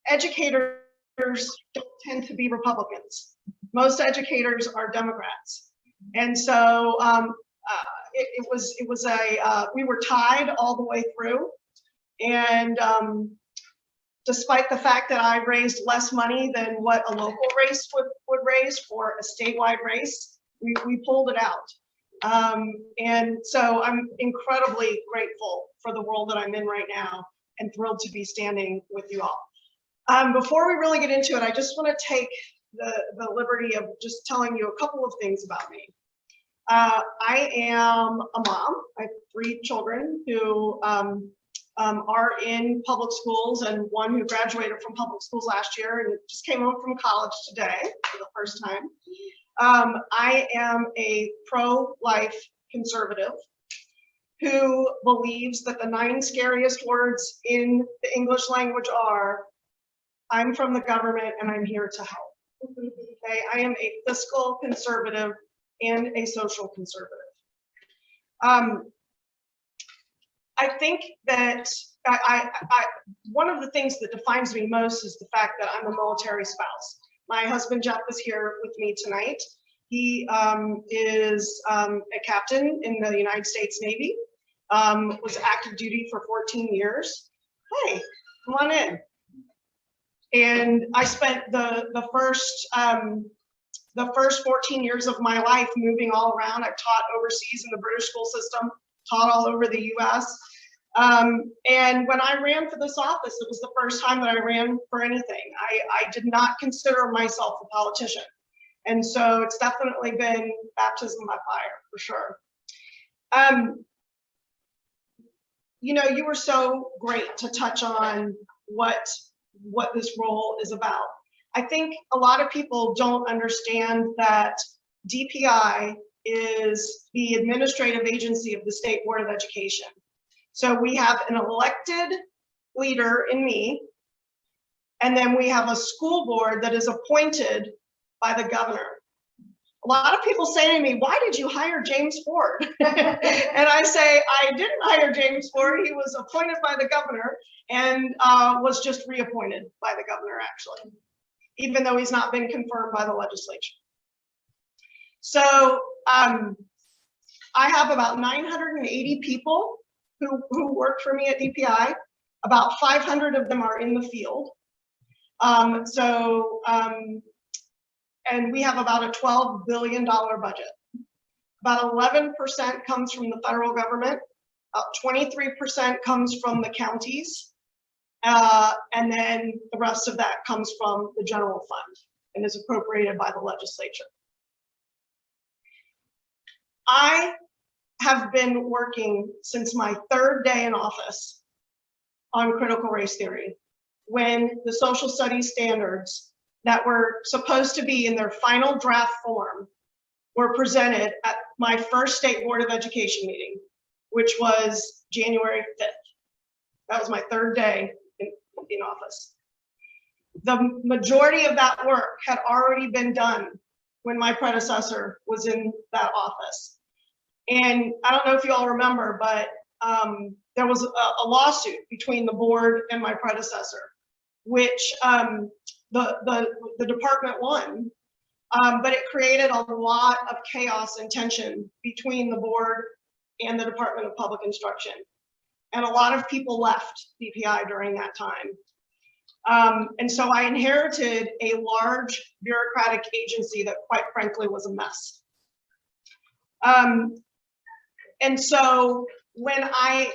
educators don't tend to be Republicans. Most educators are Democrats. And so we were tied all the way through. And despite the fact that I raised less money than what a local race would raise for a statewide race, we pulled it out. And so I'm incredibly grateful for the world that I'm in right now and thrilled to be standing with you all. Before we really get into it, I just want to take the liberty of just telling you a couple of things about me. I am a mom. I have 3 children who are in public schools, and one who graduated from public schools last year and just came home from college today for the first time. I am a pro-life conservative who believes that the 9 scariest words in the English language are, I'm from the government and I'm here to help. Okay, I am a fiscal conservative and a social conservative. I think that one of the things that defines me most is the fact that I'm a military spouse. My husband Jeff is here with me tonight. He is a captain in the United States Navy, was active duty for 14 years. Hey, come on in. And I spent the first 14 years of my life moving all around. I've taught overseas in the British school system, taught all over the US. And when I ran for this office, it was the first time that I ran for anything. I did not consider myself a politician. And so it's definitely been baptism by fire, for sure. You know, you were so great to touch on what this role is about. I think a lot of people don't understand that DPI is the administrative agency of the State Board of Education. So we have an elected leader in me, and then we have a school board that is appointed by the governor. A lot of people say to me, why did you hire James Ford? And I say, I didn't hire James Ford. He was appointed by the governor and was just reappointed by the governor, actually, even though he's not been confirmed by the legislature. So I have about 980 people who work for me at DPI. About 500 of them are in the field. And we have about a $12 billion budget. About 11% comes from the federal government, about 23% comes from the counties, and then the rest of that comes from the general fund and is appropriated by the legislature. I have been working since my 3rd day in office on critical race theory, when the social studies standards that were supposed to be in their final draft form were presented at my first State Board of Education meeting, which was January 5th. That was my 3rd day in office. The majority of that work had already been done when my predecessor was in that office. And I don't know if you all remember, but there was a lawsuit between the board and my predecessor, which the department won, but it created a lot of chaos and tension between the board and the Department of Public Instruction. And a lot of people left DPI during that time. And so I inherited a large bureaucratic agency that, quite frankly, was a mess. And so when I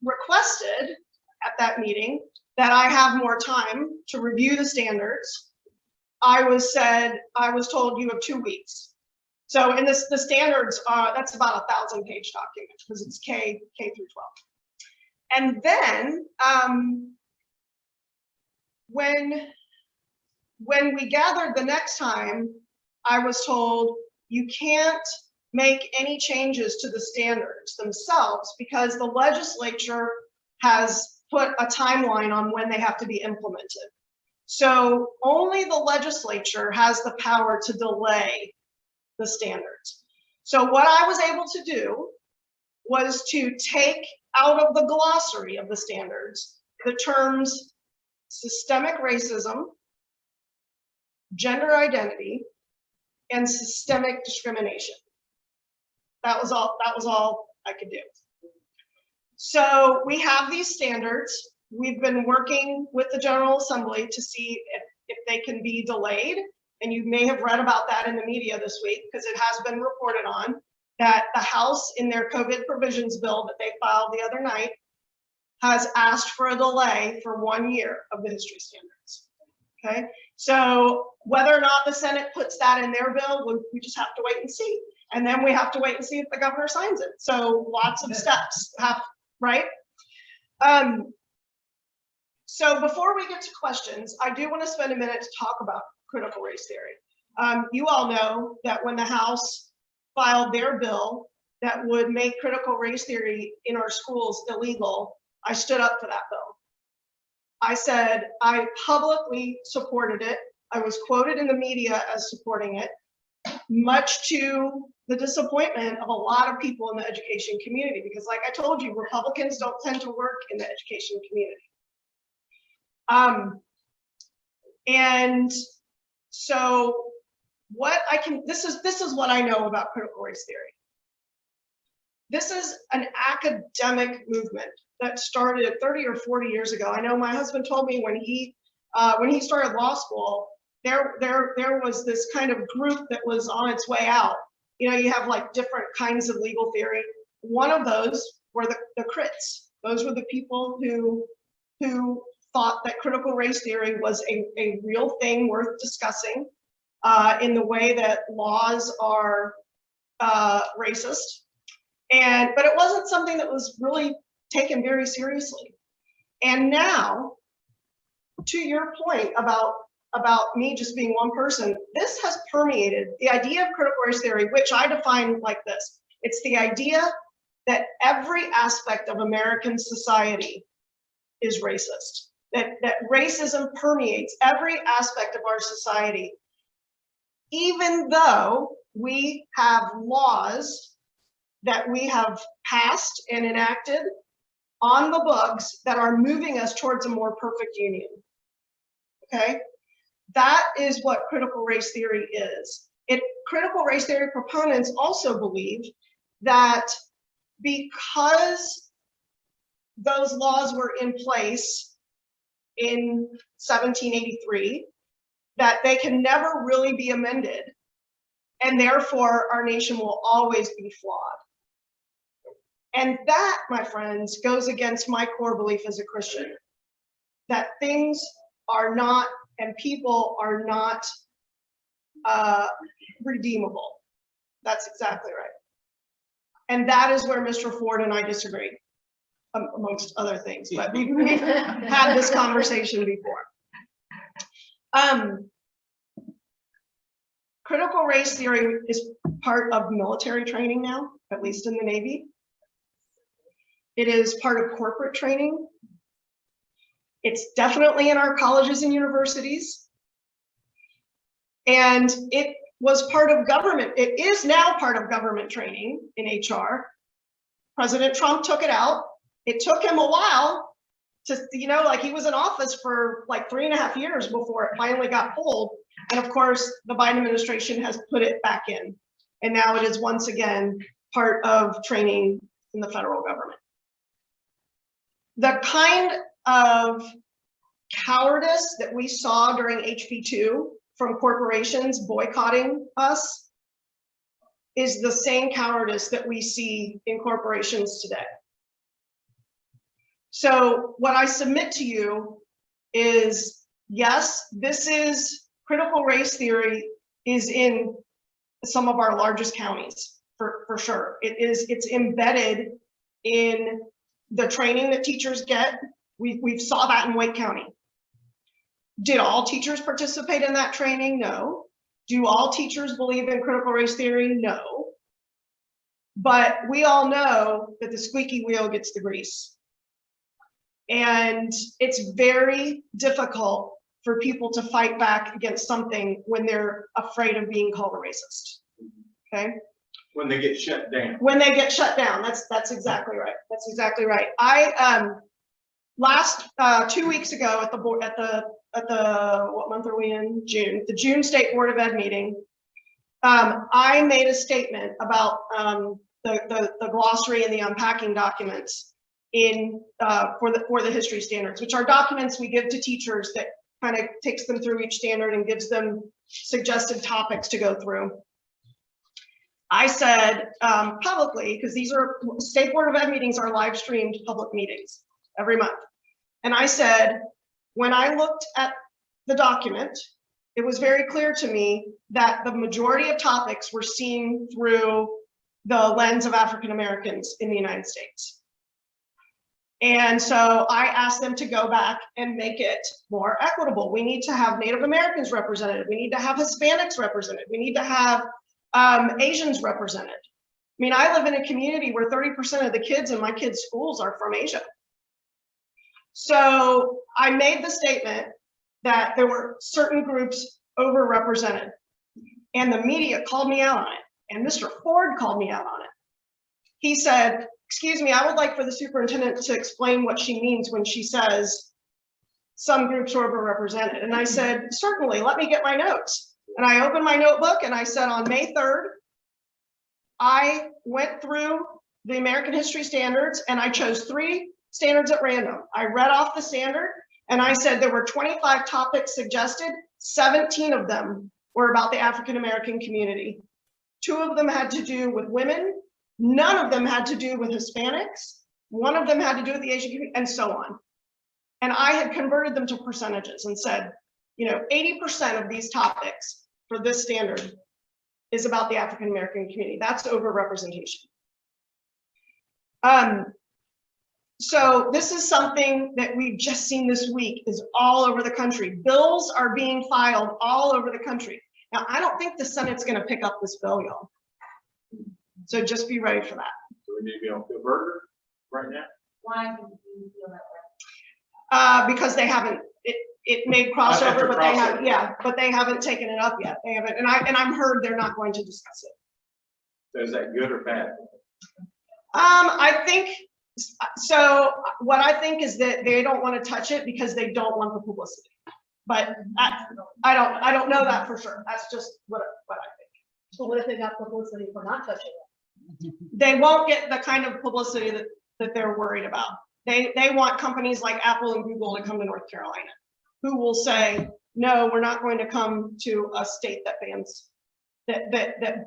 requested at that meeting that I have more time to review the standards, I was told you have 2 weeks. So in the standards, that's about a 1,000-page document because it's K through 12. And then when we gathered the next time, I was told you can't make any changes to the standards themselves because the legislature has put a timeline on when they have to be implemented. So only the legislature has the power to delay the standards. So what I was able to do was to take out of the glossary of the standards the terms systemic racism, gender identity, and systemic discrimination. That was all I could do. So we have these standards. We've been working with the General Assembly to see if they can be delayed. And you may have read about that in the media this week, because it has been reported on that the House, in their COVID provisions bill that they filed the other night, has asked for a delay for 1 year of the history standards. Okay, so whether or not the Senate puts that in their bill, we just have to wait and see. And then we have to wait and see if the governor signs it. So lots of steps right? So before we get to questions, I do want to spend a minute to talk about critical race theory. You all know that when the House filed their bill that would make critical race theory in our schools illegal, I stood up for that bill. I said I publicly supported it. I was quoted in the media as supporting it, much to the disappointment of a lot of people in the education community, because like I told you, Republicans don't tend to work in the education community. And so what I can, this is what I know about critical race theory. This is an academic movement that started 30 or 40 years ago. I know my husband told me when he started law school, there was this kind of group that was on its way out. You know, you have like different kinds of legal theory. One of those were the crits. Those were the people who thought that critical race theory was a real thing worth discussing in the way that laws are racist. But it wasn't something that was really taken very seriously. And now, to your point about me just being one person, this has permeated the idea of critical race theory, which I define like this. It's the idea that every aspect of American society is racist, that racism permeates every aspect of our society, even though we have laws that we have passed and enacted on the books that are moving us towards a more perfect union. Okay? That is what critical race theory is. Critical race theory proponents also believe that because those laws were in place in 1783, that they can never really be amended, and therefore our nation will always be flawed. And that, my friends, goes against my core belief as a Christian, that things are not and people are not redeemable. That's exactly right. And that is where Mr. Ford and I disagree, amongst other things, but we've had this conversation before. Critical race theory is part of military training now, at least in the Navy. It is part of corporate training. It's definitely in our colleges and universities. And it was part of government. It is now part of government training in HR. President Trump took it out. It took him a while to, like he was in office for like 3.5 years before it finally got pulled. And of course, the Biden administration has put it back in. And now it is once again part of training in the federal government. The kind of cowardice that we saw during HB2 from corporations boycotting us is the same cowardice that we see in corporations today. So what I submit to you is, yes, this is critical race theory is in some of our largest counties for sure. It's embedded in the training that teachers get. We saw that in Wake County. Did all teachers participate in that training? No. Do all teachers believe in critical race theory? No. But we all know that the squeaky wheel gets the grease. And it's very difficult for people to fight back against something when they're afraid of being called a racist. Okay? When they get shut down. When they get shut down, that's exactly right. That's exactly right. last 2 weeks ago at the board, at the what month are we in? June. The June State Board of Ed meeting. I made a statement about the glossary and the unpacking documents in for the history standards, which are documents we give to teachers that kind of takes them through each standard and gives them suggested topics to go through. I said publicly, because these are State Board of Ed meetings are live streamed public meetings every month. And I said, when I looked at the document, it was very clear to me that the majority of topics were seen through the lens of African Americans in the United States. And so I asked them to go back and make it more equitable. We need to have Native Americans represented. We need to have Hispanics represented. We need to have Asians represented. I mean, I live in a community where 30% of the kids in my kids' schools are from Asia. So I made the statement that there were certain groups overrepresented, and the media called me out on it, and Mr. Ford called me out on it. He said, excuse me, I would like for the superintendent to explain what she means when she says some groups are overrepresented. And I said, certainly, let me get my notes. And I opened my notebook and I said, on May 3rd, I went through the American History Standards and I chose 3 standards at random. I read off the standard and I said there were 25 topics suggested. 17 of them were about the African American community. 2 of them had to do with women. None of them had to do with Hispanics. 1 of them had to do with the Asian community, and so on. And I had converted them to percentages and said, you know, 80% of these topics for this standard is about the African American community. That's overrepresentation. So this is something that we've just seen this week is all over the country. Bills are being filed all over the country. Now, I don't think the Senate's going to pick up this bill, y'all. So just be ready for that. So we need to be on Phil Berger right now? Why do you feel that way? Because they haven't, it made crossover, but they haven't, yeah, but they haven't taken it up yet. They haven't, and I'm heard they're not going to discuss it. So is that good or bad? I think, so what I think is that they don't want to touch it because they don't want the publicity. But I don't know that for sure. That's just what I think. So what if they got publicity for not touching it? They won't get the kind of publicity that they're worried about. They want companies like Apple and Google to come to North Carolina, who will say, no, we're not going to come to a state that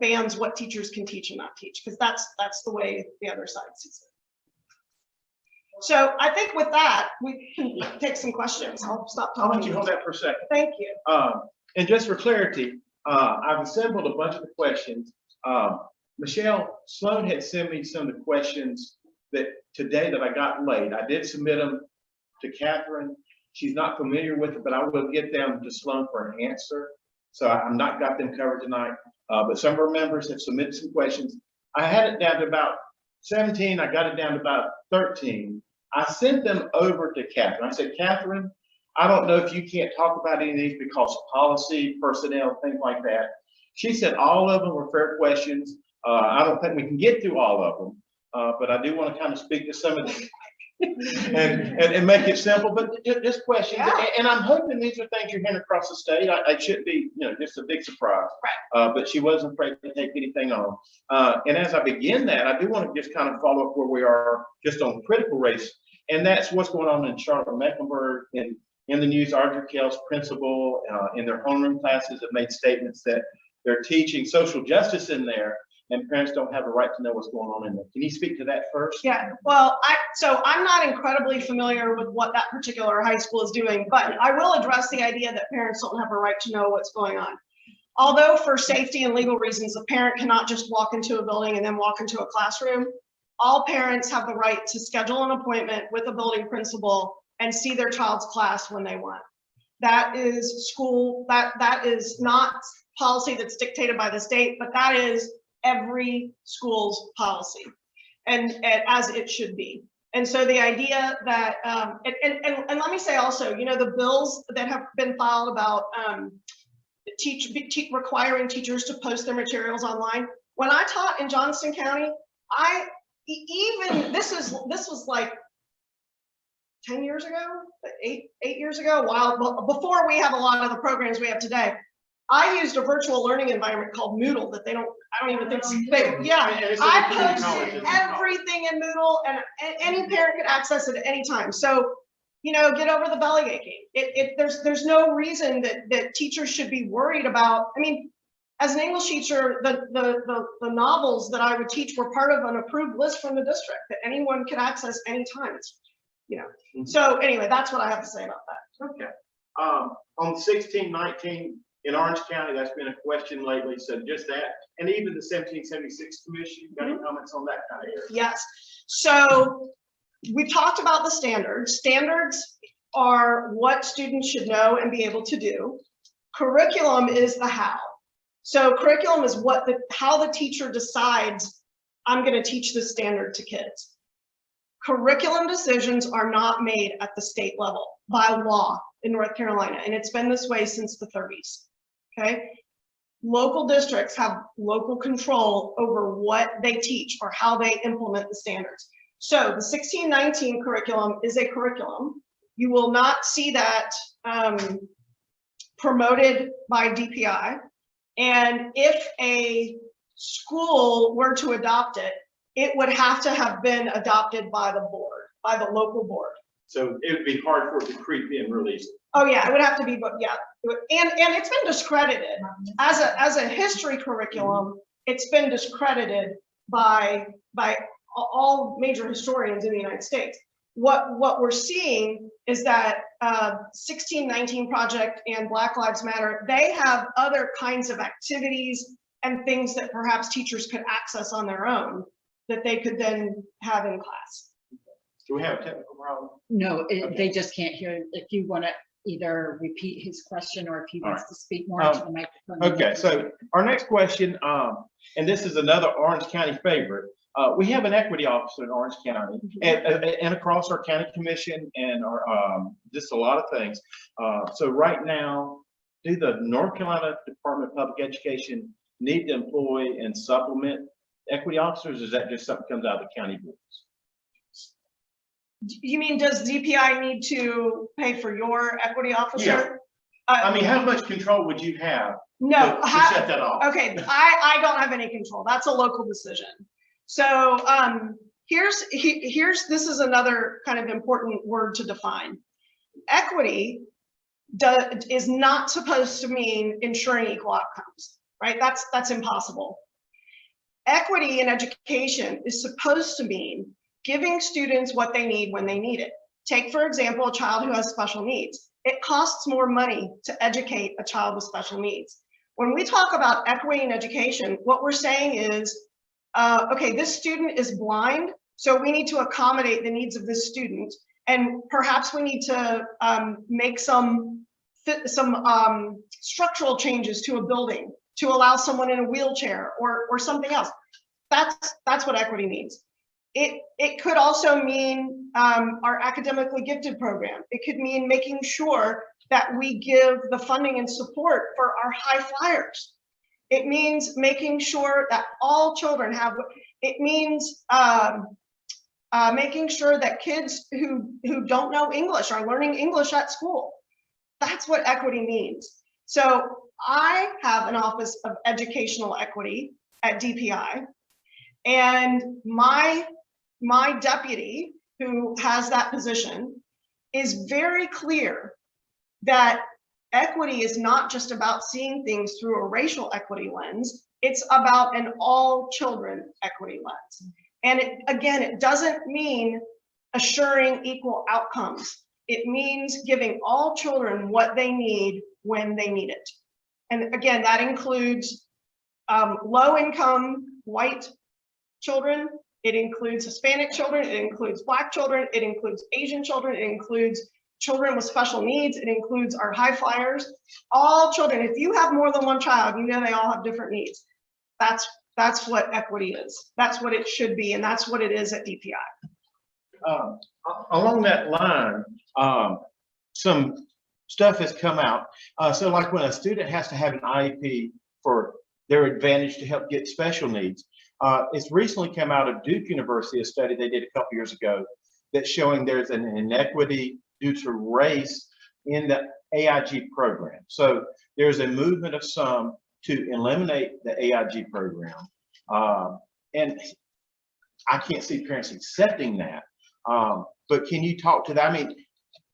bans what teachers can teach and not teach, because that's the way the other side sees it. So I think with that, we can take some questions. I'll stop talking. I'll let you hold that for a second. Thank you. And just for clarity, I've assembled a bunch of the questions. Michelle Sloan had sent me some of the questions that today that I got late. I did submit them to Catherine. She's not familiar with it, but I will get them to Sloan for an answer. So I've not got them covered tonight, but some of our members have submitted some questions. I had it down to about 17. I got it down to about 13. I sent them over to Catherine. I said, Catherine, I don't know if you can't talk about any of these because policy, personnel, things like that. She said all of them were fair questions. I don't think we can get through all of them, but I do want to kind of speak to some of them and make it simple, but just questions. Yeah. And I'm hoping these are things you're hearing across the state. It shouldn't be, just a big surprise. Right. But she wasn't afraid to take anything on. And as I begin that, I do want to just kind of follow up where we are just on critical race. And that's what's going on in Charlotte-Mecklenburg. In the news, Audrey Kell's principal in their homeroom classes have made statements that they're teaching social justice in there, and parents don't have a right to know what's going on in there. Can you speak to that first? Yeah, well, so I'm not incredibly familiar with what that particular high school is doing, but I will address the idea that parents don't have a right to know what's going on. Although for safety and legal reasons, a parent cannot just walk into a building and then walk into a classroom, all parents have the right to schedule an appointment with a building principal and see their child's class when they want. That is school, that is not policy that's dictated by the state, but that is every school's policy, and as it should be. And so the idea that, and let me say also, the bills that have been filed about requiring teachers to post their materials online. When I taught in Johnston County, this was like 10 years ago, eight years ago, before we have a lot of the programs we have today, I used a virtual learning environment called Moodle that I don't even think, yeah. And it's I in community posted colleges. everything in Moodle and any parent could access it at any time. So, get over the belly aching. There's no reason that teachers should be worried about. I mean, as an English teacher, the novels that I would teach were part of an approved list from the district that anyone could access anytime. So anyway, that's what I have to say about that. Okay. On 1619 in Orange County, that's been a question lately. So just that, and even the 1776 Commission, got any comments on that kind of area? Yes. So we talked about the standards. Standards are what students should know and be able to do. Curriculum is the how. So curriculum is how the teacher decides, I'm going to teach this standard to kids. Curriculum decisions are not made at the state level by law in North Carolina, and it's been this way since the 30s. Okay. Local districts have local control over what they teach or how they implement the standards. So the 1619 curriculum is a curriculum. You will not see that promoted by DPI. And if a school were to adopt it, it would have to have been adopted by the board, by the local board. So it would be hard for it to creep in really easily. Oh yeah, it would have to be, but yeah. And it's been discredited as a history curriculum. It's been discredited by all major historians in the United States. What we're seeing is that 1619 Project and Black Lives Matter, they have other kinds of activities and things that perhaps teachers could access on their own that they could then have in class. Do we have a technical problem? No, Okay. they just can't hear. If you want to either repeat his question or if he wants to speak more into the microphone. Okay, so our next question, and this is another Orange County favorite. We have an equity officer in Orange County and across our county commission and our just a lot of things. So right now, do the North Carolina Department of Public Education need to employ and supplement equity officers? Or is that just something that comes out of the county boards? You mean, does DPI need to pay for your equity officer? Yeah. I mean, how much control would you have No. to shut that off? Okay, I don't have any control. That's a local decision. So this is another kind of important word to define. Equity is not supposed to mean ensuring equal outcomes, right? That's impossible. Equity in education is supposed to mean giving students what they need when they need it. Take, for example, a child who has special needs. It costs more money to educate a child with special needs. When we talk about equity in education, what we're saying is, okay, this student is blind, so we need to accommodate the needs of this student, and perhaps we need to make some structural changes to a building to allow someone in a wheelchair or something else. That's what equity means. It could also mean our academically gifted program. It could mean making sure that we give the funding and support for our high flyers. It means making sure that all children have, it means making sure that kids who don't know English are learning English at school. That's what equity means. So I have an Office of Educational Equity at DPI, and my deputy, who has that position, is very clear that equity is not just about seeing things through a racial equity lens, it's about an all children equity lens. And it doesn't mean assuring equal outcomes. It means giving all children what they need when they need it. And again, that includes low income white children, it includes Hispanic children, it includes Black children, it includes Asian children, it includes children with special needs, it includes our high flyers, all children. If you have more than one child, you know they all have different needs. That's what equity is. That's what it should be, and that's what it is at DPI. Along that line, some stuff has come out. So like when a student has to have an IEP for their advantage to help get special needs, it's recently come out of Duke University, a study they did a couple years ago, that's showing there's an inequity due to race in the AIG program. So there's a movement of some to eliminate the AIG program. And I can't see parents accepting that. But can you talk to that? I mean,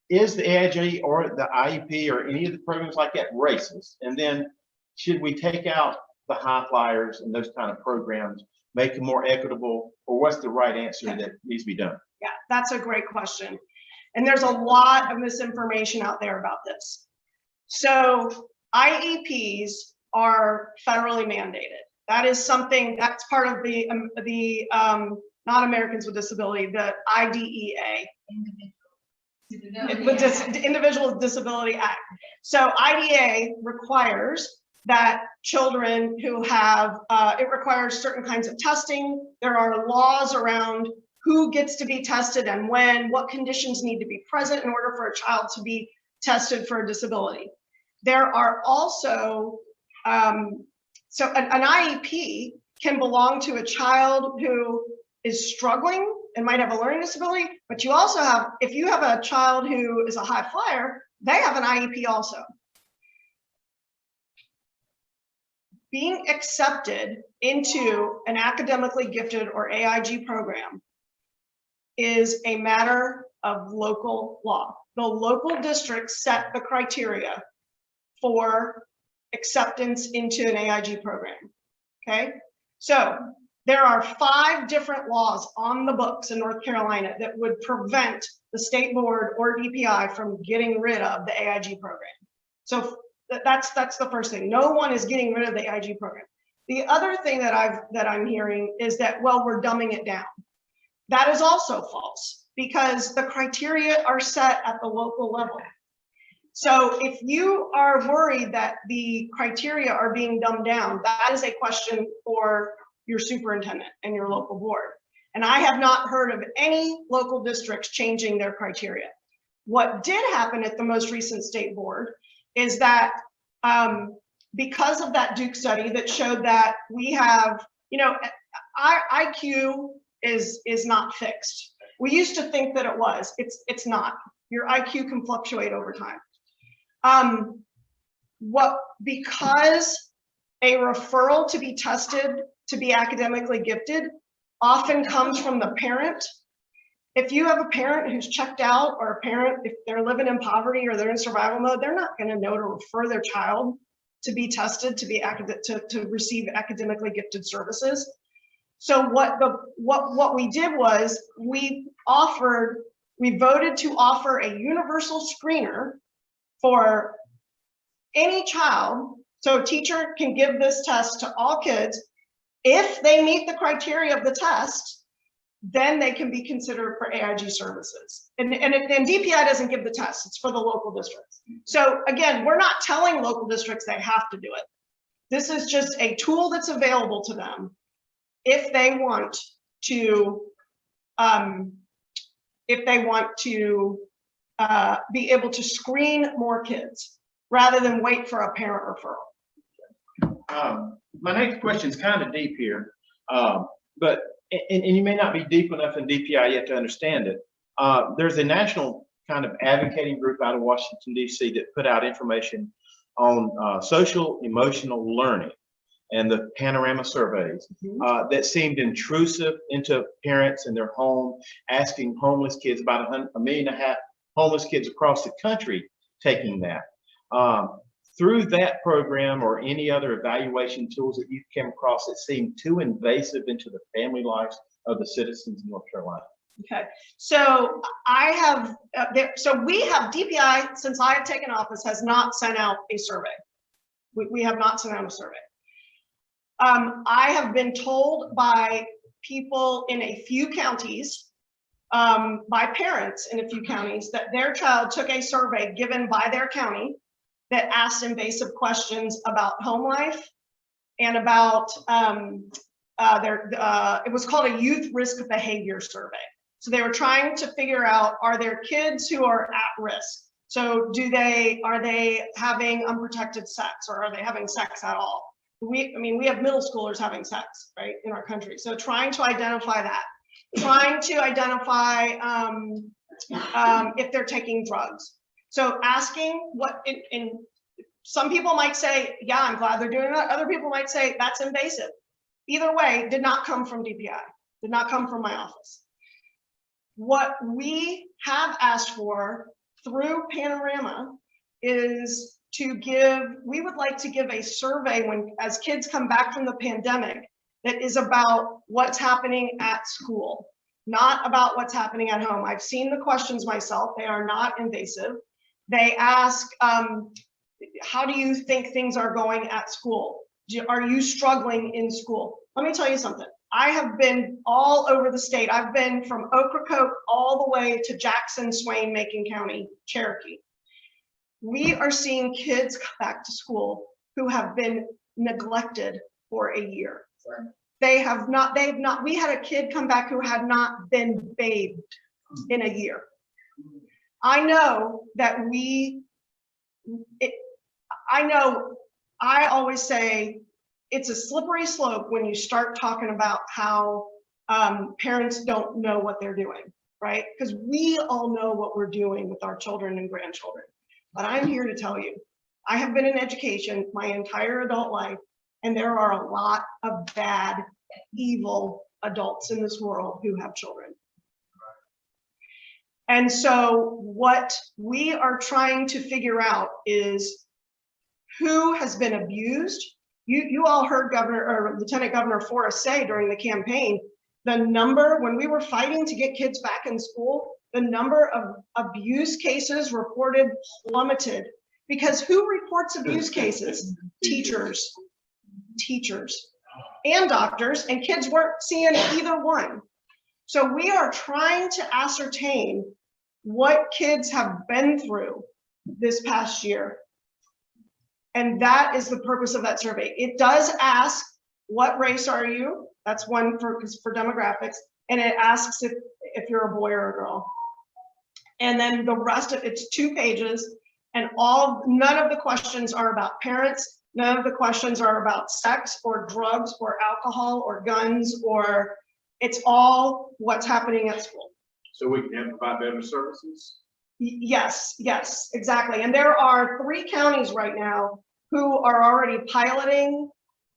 is the AIG or the IEP or any of the programs like that racist? And then should we take out the high flyers and those kind of programs, make them more equitable, or what's the right answer that needs to be done? Yeah, that's a great question. And there's a lot of misinformation out there about this. So IEPs are federally mandated. That is something that's part of the not Americans with Disability, the IDEA. The Individual with Disability Act. So IDEA requires that children who have, it requires certain kinds of testing. There are laws around who gets to be tested and when, what conditions need to be present in order for a child to be tested for a disability. There are also, so an IEP can belong to a child who is struggling and might have a learning disability, but you also have, if you have a child who is a high flyer, they have an IEP also. Being accepted into an academically gifted or AIG program is a matter of local law. The local districts set the criteria for acceptance into an AIG program, okay? So there are 5 different laws on the books in North Carolina that would prevent the state board or DPI from getting rid of the AIG program. So that's the first thing. No one is getting rid of the AIG program. The other thing that I'm hearing is that, well, we're dumbing it down. That is also false because the criteria are set at the local level. So if you are worried that the criteria are being dumbed down, that is a question for your superintendent and your local board. And I have not heard of any local districts changing their criteria. What did happen at the most recent state board is that because of that Duke study that showed that we have, you know, IQ is not fixed. We used to think that it was. It's not. Your IQ can fluctuate over time. Because a referral to be tested to be academically gifted often comes from the parent. If you have a parent who's checked out, or a parent, if they're living in poverty or they're in survival mode, they're not going to know to refer their child to be tested to be to receive academically gifted services. So what we did was we voted to offer a universal screener for any child. So a teacher can give this test to all kids. If they meet the criteria of the test, then they can be considered for AIG services. And DPI doesn't give the test, it's for the local districts. So again, we're not telling local districts they have to do it. This is just a tool that's available to them if they want to, be able to screen more kids rather than wait for a parent referral. My next question is kind of deep here, but you may not be deep enough in DPI yet to understand it. There's a national kind of advocating group out of Washington, D.C. that put out information on social emotional learning and the panorama surveys that seemed intrusive into parents and their home, asking homeless kids, about 1.5 million homeless kids across the country taking that. Through that program or any other evaluation tools that you came across that seemed too invasive into the family lives of the citizens in North Carolina? Okay, so I have, so we have DPI, since I have taken office, has not sent out a survey. We have not sent out a survey. I have been told by people in a few counties, by parents in a few counties, that their child took a survey given by their county that asked invasive questions about home life and about it was called a youth risk behavior survey. So they were trying to figure out, are there kids who are at risk? So are they having unprotected sex, or are they having sex at all? We have middle schoolers having sex, right, in our country. So trying to identify that. trying to identify if they're taking drugs. So asking what, and some people might say, yeah, I'm glad they're doing that. Other people might say that's invasive. Either way, did not come from DPI, did not come from my office. What we have asked for through Panorama is we would like to give a survey as kids come back from the pandemic that is about what's happening at school, not about what's happening at home. I've seen the questions myself, they are not invasive. They ask, how do you think things are going at school? Are you struggling in school? Let me tell you something. I have been all over the state. I've been from Ocracoke all the way to Jackson, Swain, Macon County, Cherokee. We are seeing kids come back to school who have been neglected for a year. We had a kid come back who had not been bathed in a year. I know that I always say it's a slippery slope when you start talking about how parents don't know what they're doing, right? Because we all know what we're doing with our children and grandchildren. But I'm here to tell you, I have been in education my entire adult life, and there are a lot of bad, evil adults in this world who have children. And so what we are trying to figure out is who has been abused. You all heard Lieutenant Governor Forrest say during the campaign, the number, when we were fighting to get kids back in school, the number of abuse cases reported plummeted. Because who reports abuse cases? Teachers and doctors, and kids weren't seeing either one. So we are trying to ascertain what kids have been through this past year. And that is the purpose of that survey. It does ask, what race are you? That's one for demographics. And it asks if you're a boy or a girl. And then the rest of it's 2 pages, and none of the questions are about parents. None of the questions are about sex or drugs or alcohol or guns, or it's all what's happening at school. So we can provide better services? Yes, exactly. And there are 3 counties right now who are already piloting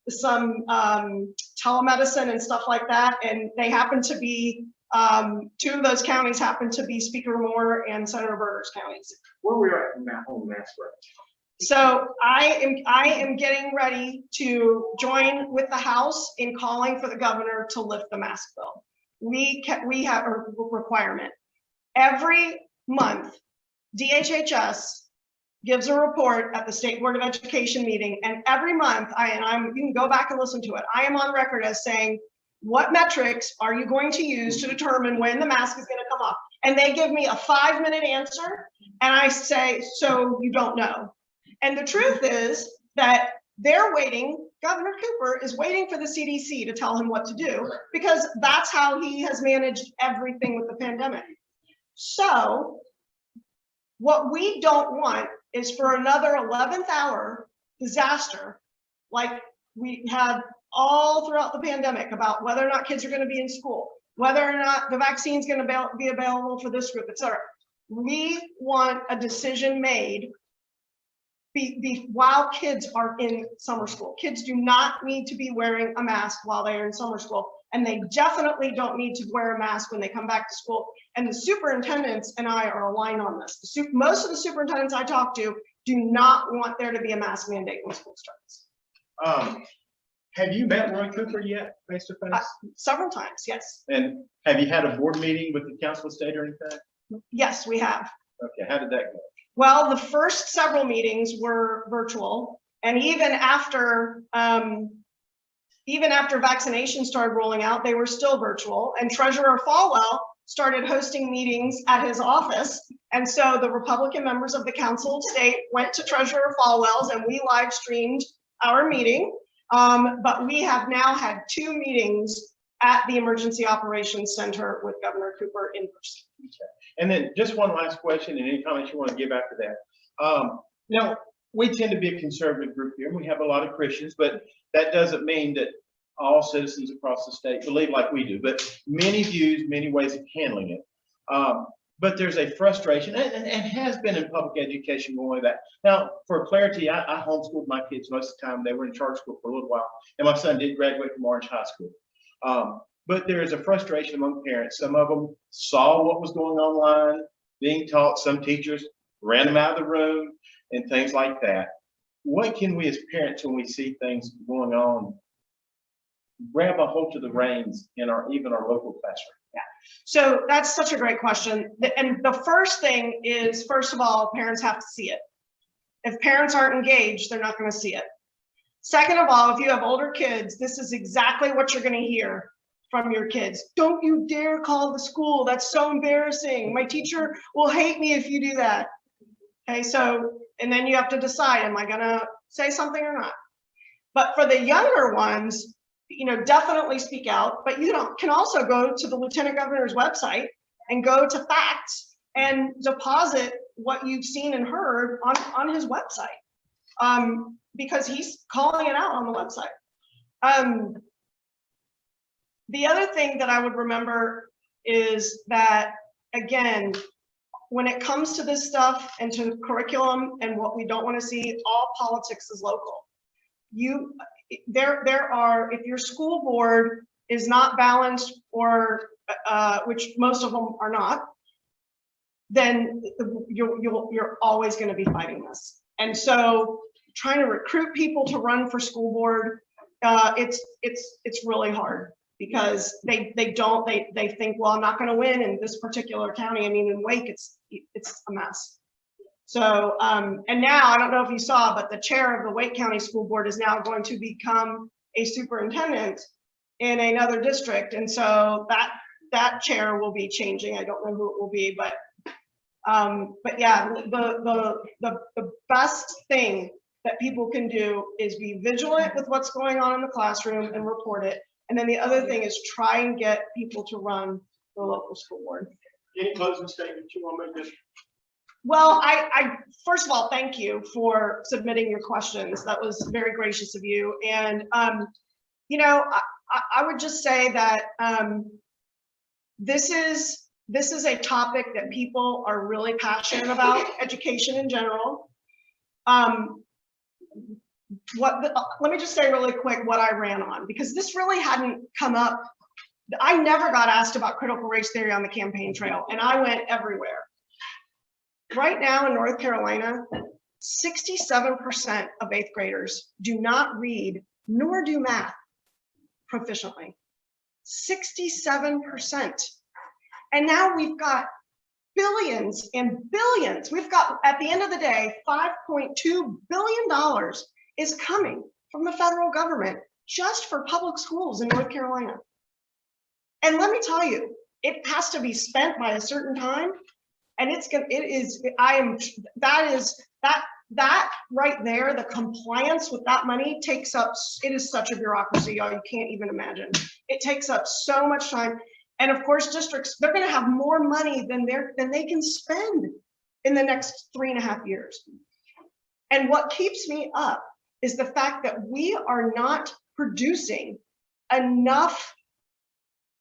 some telemedicine and stuff like that. And they happen to be, 2 of those counties happen to be Speaker Moore and Senator Berger's counties. Where are we at in that home mask rate? So I am getting ready to join with the House in calling for the governor to lift the mask bill. We have a requirement. Every month, DHHS gives a report at the State Board of Education meeting, and every month, you can go back and listen to it. I am on record as saying, what metrics are you going to use to determine when the mask is going to come off? And they give me a 5-minute answer, and I say, so you don't know. And the truth is that they're waiting, Governor Cooper is waiting for the CDC to tell him what to do, because that's how he has managed everything with the pandemic. So what we don't want is for another 11th hour disaster like we had all throughout the pandemic about whether or not kids are going to be in school, whether or not the vaccine is going to be available for this group, et cetera. We want a decision made while kids are in summer school. Kids do not need to be wearing a mask while they are in summer school, and they definitely don't need to wear a mask when they come back to school. And the superintendents and I are aligned on this. Most of the superintendents I talk to do not want there to be a mask mandate when school starts. Have you met Roy Cooper yet, face to face? Several times, yes. And have you had a board meeting with the Council of State or anything? Yes, we have. Okay, how did that go? Well, the first several meetings were virtual, and even after vaccinations started rolling out, they were still virtual. And Treasurer Falwell started hosting meetings at his office, and so the Republican members of the Council of State went to Treasurer Falwell's, and we live streamed our meeting. But we have now had 2 meetings at the Emergency Operations Center with Governor Cooper in person. Okay. And then just one last question, and any comments you want to give after that. Now, we tend to be a conservative group here, and we have a lot of Christians, but that doesn't mean that all citizens across the state believe like we do, but many views, many ways of handling it. But there's a frustration and has been in public education going that. Now, for clarity, I homeschooled my kids most of the time. They were in charter school for a little while, and my son did graduate from Orange High School. But there is a frustration among parents. Some of them saw what was going online, being taught. Some teachers ran them out of the room and things like that. What can we as parents, when we see things going on, grab a hold to the reins in even our local classroom? So that's such a great question. And the first thing is, first of all, parents have to see it. If parents aren't engaged, they're not going to see it. Second of all, if you have older kids, this is exactly what you're going to hear from your kids. Don't you dare call the school. That's so embarrassing. My teacher will hate me if you do that. Okay, so, and then you have to decide, am I going to say something or not? But for the younger ones, definitely speak out, but can also go to the Lieutenant Governor's website and go to facts and deposit what you've seen and heard on his website, because he's calling it out on the website. The other thing that I would remember is that, again, when it comes to this stuff and to curriculum and what we don't want to see, all politics is local. There are, if your school board is not balanced, or which most of them are not, then you're always going to be fighting this. And so trying to recruit people to run for school board, it's really hard, because they think, well, I'm not going to win in this particular county. I mean, in Wake, it's a mess. So, and now, I don't know if you saw, but the chair of the Wake County School Board is now going to become a superintendent in another district. And so that chair will be changing. I don't know who it will be, but yeah, the best thing that people can do is be vigilant with what's going on in the classroom and report it. And then the other thing is try and get people to run the local school board. Any closing statements you want to make? Well, I first of all, thank you for submitting your questions. That was very gracious of you. And, I would just say that this is a topic that people are really passionate about, education in general. Let me just say really quick what I ran on, because this really hadn't come up. I never got asked about critical race theory on the campaign trail, and I went everywhere. Right now in North Carolina, 67% of 8th graders do not read nor do math proficiently. 67%. And now we've got billions and billions. We've got, at the end of the day, $5.2 billion is coming from the federal government just for public schools in North Carolina. And let me tell you, it has to be spent by a certain time. And that right there, the compliance with that money takes up, it is such a bureaucracy, y'all, you can't even imagine. It takes up so much time. And of course, districts, they're gonna have more money than they can spend in the next 3.5 years. And what keeps me up is the fact that we are not producing enough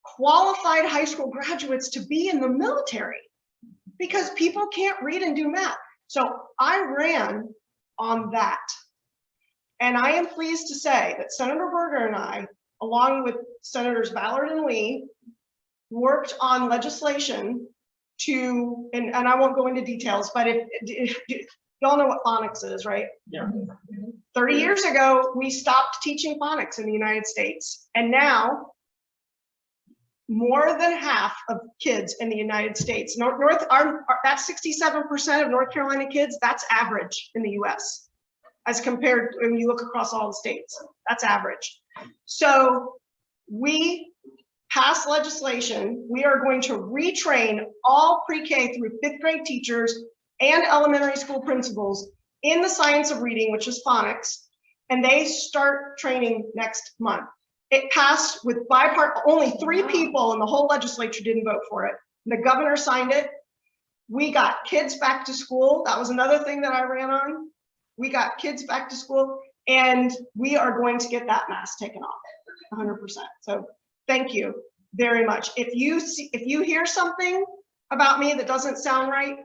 qualified high school graduates to be in the military, because people can't read and do math. So I ran on that. And I am pleased to say that Senator Berger and I, along with Senators Ballard and Lee, worked on legislation to, and I won't go into details, but if y'all know what phonics is, right? Yeah. 30 years ago, we stopped teaching phonics in the United States. And now, more than half of kids in the United States, that's 67% of North Carolina kids, that's average in the US, as compared when you look across all the states, that's average. So we passed legislation. We are going to retrain all pre-K through 5th grade teachers and elementary school principals in the science of reading, which is phonics, and they start training next month. It passed with only 3 people in the whole legislature didn't vote for it. The governor signed it. We got kids back to school. That was another thing that I ran on. We got kids back to school, And we are going to get that mask taken off 100%. So thank you very much. If you hear something about me that doesn't sound right,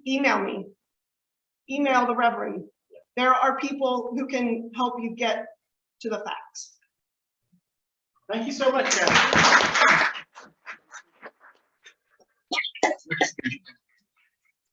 email me. Email the Reverend. There are people who can help you get to the facts. Thank you so much, Kathy.